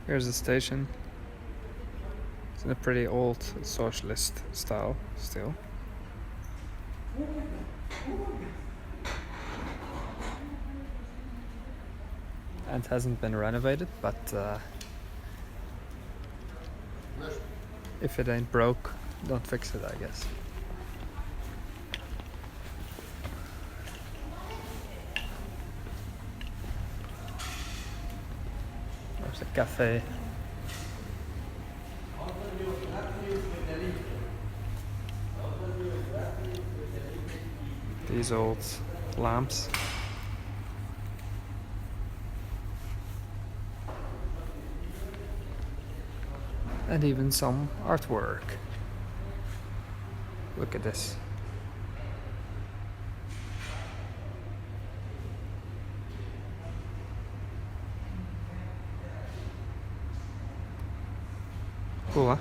Here's the station. It's in a pretty old socialist style still. And hasn't been renovated, but if it ain't broke, don't fix it, I guess. There's a cafe. These old lamps. And even some artwork. Look at this. Cool, huh?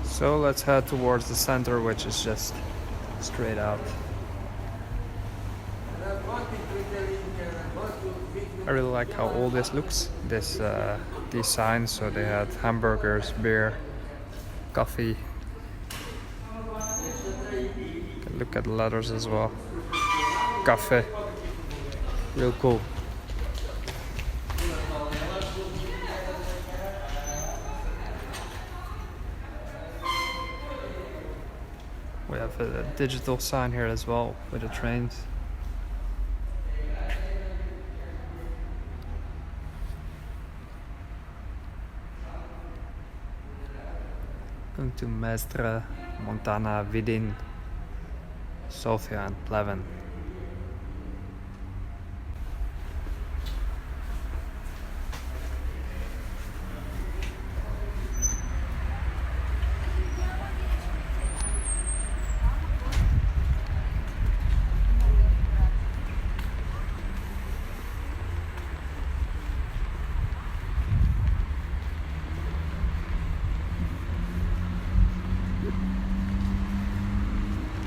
So let's head towards the center, which is just straight out. I really like how old this looks. These signs, so they had hamburgers, beer, coffee. You can look at the letters as well. Cafe. Real cool. We have a digital sign here as well with the trains. Going to Mestre, Montana, Vidin, Sofia and Pleven.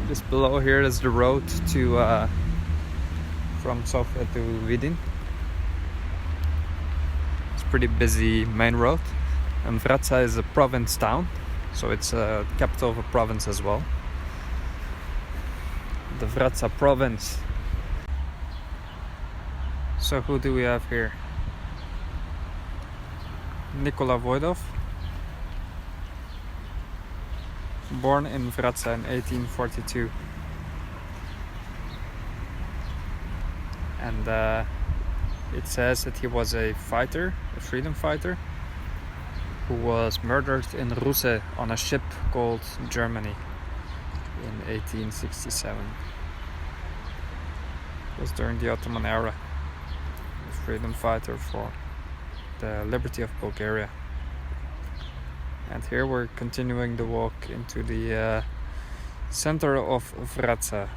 Just below here is the road to from Sofia to Vidin. It's a pretty busy main road, and Vratsa is a province town, so it's the capital of a province as well. The Vratsa province. So who do we have here? Nikola Voidov, born in Vratsa in 1842, and it says that he was a fighter, a freedom fighter, who was murdered in Ruse on a ship called Germany in 1867. It was during the Ottoman era, a freedom fighter for the liberty of Bulgaria. And here we're continuing the walk into the center of Vratsa.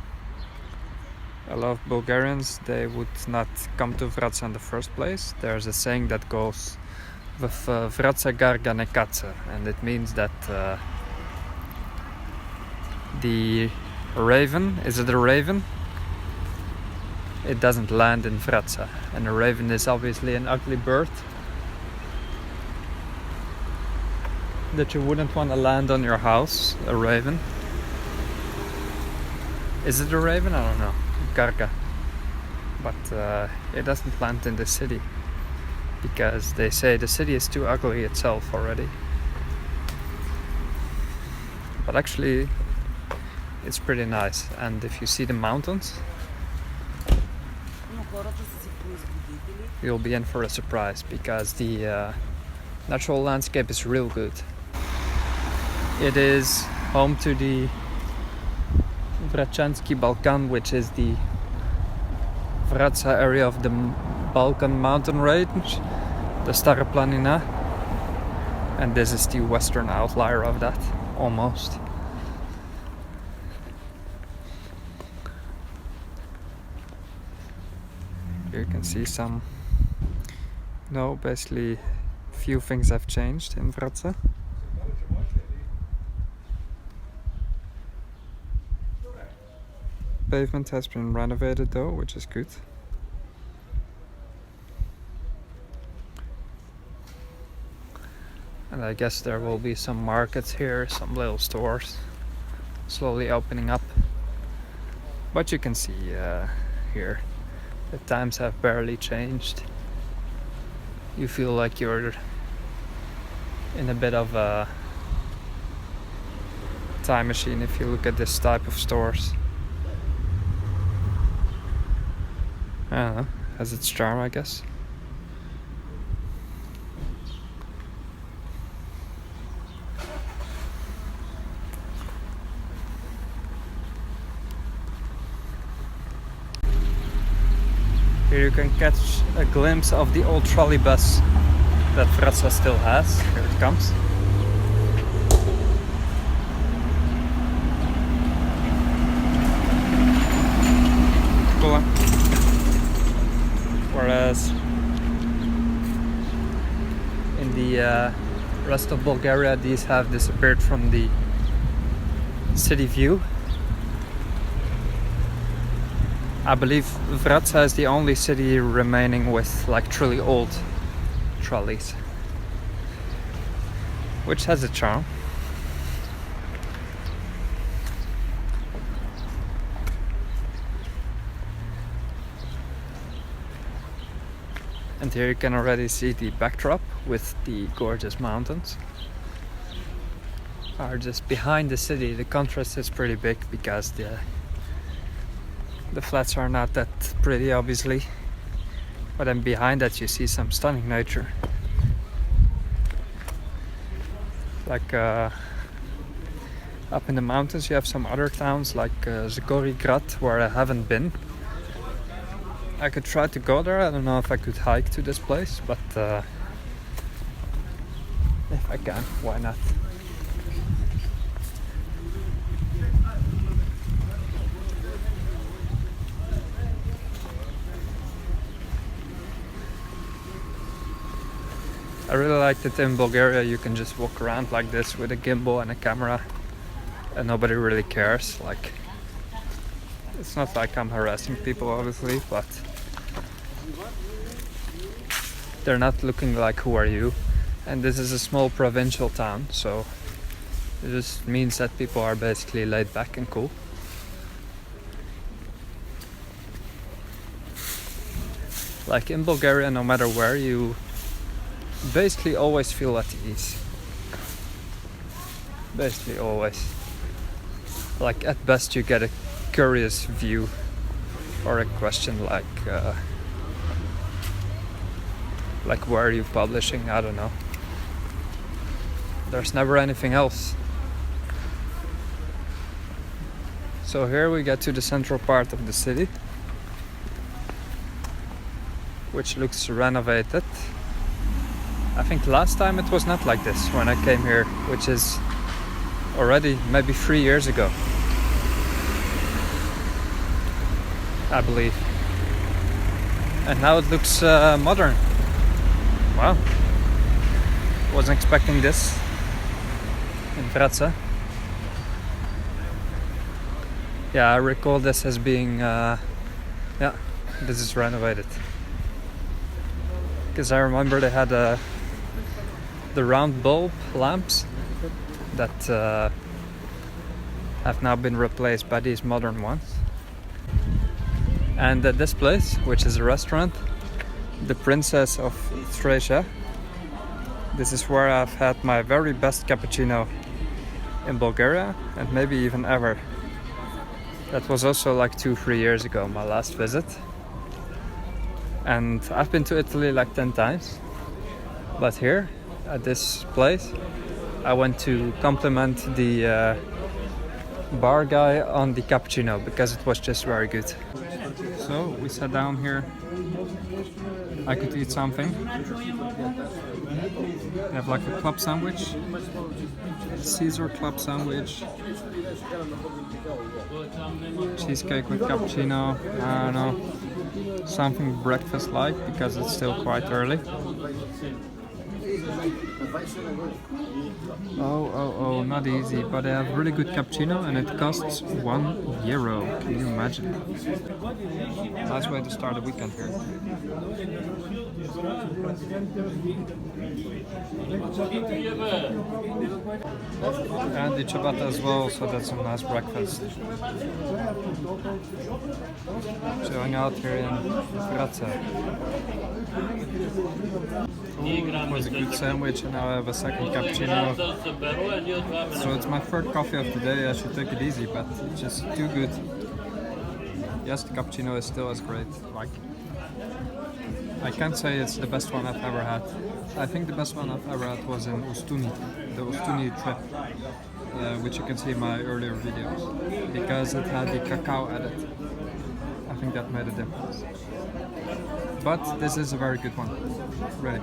A lot of Bulgarians, they would not come to Vratsa in the first place. There's a saying that goes, Vratsa garga ne kaca, and it means that the raven, is it a raven? It doesn't land in Vratsa, and a raven is obviously an ugly bird that you wouldn't want to land on your house, a raven. Is it a raven? I don't know. Garga. But it doesn't land in the city because they say the city is too ugly itself already. But actually it's pretty nice, and if you see the mountains, you'll be in for a surprise because the natural landscape is real good. It is home to the Vračanski Balkan, which is the Vratsa area of the Balkan mountain range, the Stara Planina, and this is the western outlier of that, almost. Here you can see some, basically few things have changed in Vratsa. pavement has been renovated though, which is good. And I guess there will be some markets here, some little stores slowly opening up. But you can see here, the times have barely changed. You feel like you're in a bit of a time machine if you look at this type of stores. I don't know, has its charm, I guess. Here you can catch a glimpse of the old trolley bus that Vratsa still has. Here it comes. Cool, huh? Whereas in the rest of Bulgaria, these have disappeared from the city view. I believe Vratsa is the only city remaining with like truly old trolleys, which has a charm. And here you can already see the backdrop with the gorgeous mountains are just behind the city. The contrast is pretty big because the flats are not that pretty, obviously, but then behind that you see some stunning nature. Like up in the mountains you have some other towns like Zgorigrat, where I haven't been. I could try to go there. I don't know if I could hike to this place, but if I can, why not? I really like that in Bulgaria you can just walk around like this with a gimbal and a camera and nobody really cares. Like, it's not like I'm harassing people, obviously, but they're not looking like, who are you? And this is a small provincial town, so it just means that people are basically laid back and cool. Like in Bulgaria, no matter where, you basically always feel at ease. Basically always. Like at best you get a curious view or a question like where are you publishing? I don't know. There's never anything else. So here we get to the central part of the city, which looks renovated. I think last time it was not like this when I came here, which is already maybe 3 years ago, I believe. And now it looks modern. Wow. Wasn't expecting this in Vratsa. Yeah, I recall this as being, yeah, this is renovated. Because I remember they had the round bulb lamps that have now been replaced by these modern ones. And at this place, which is a restaurant, the Princess of Thracia, this is where I've had my very best cappuccino in Bulgaria and maybe even ever. That was also like 2-3 years ago, my last visit. And I've been to Italy like 10 times, but here at this place I went to compliment the bar guy on the cappuccino because it was just very good. So we sat down here. I could eat something. They have like a club sandwich, Caesar club sandwich, cheesecake with cappuccino, I don't know, something breakfast like because it's still quite early. Oh, not easy, but they have really good cappuccino and it costs €1. Can you imagine? Nice way to start a weekend here. And the ciabatta as well, so that's a nice breakfast. Chilling out here in Vratsa. It was a good sandwich and now I have a second cappuccino. So it's my third coffee of the day. I should take it easy, but it's just too good. Yes, the cappuccino is still as great. Like, I can't say it's the best one I've ever had. I think the best one I've ever had was in Ustuni, the Ustuni trip, which you can see in my earlier videos, because it had the cacao added. I think that made a difference. But this is a very good one, really.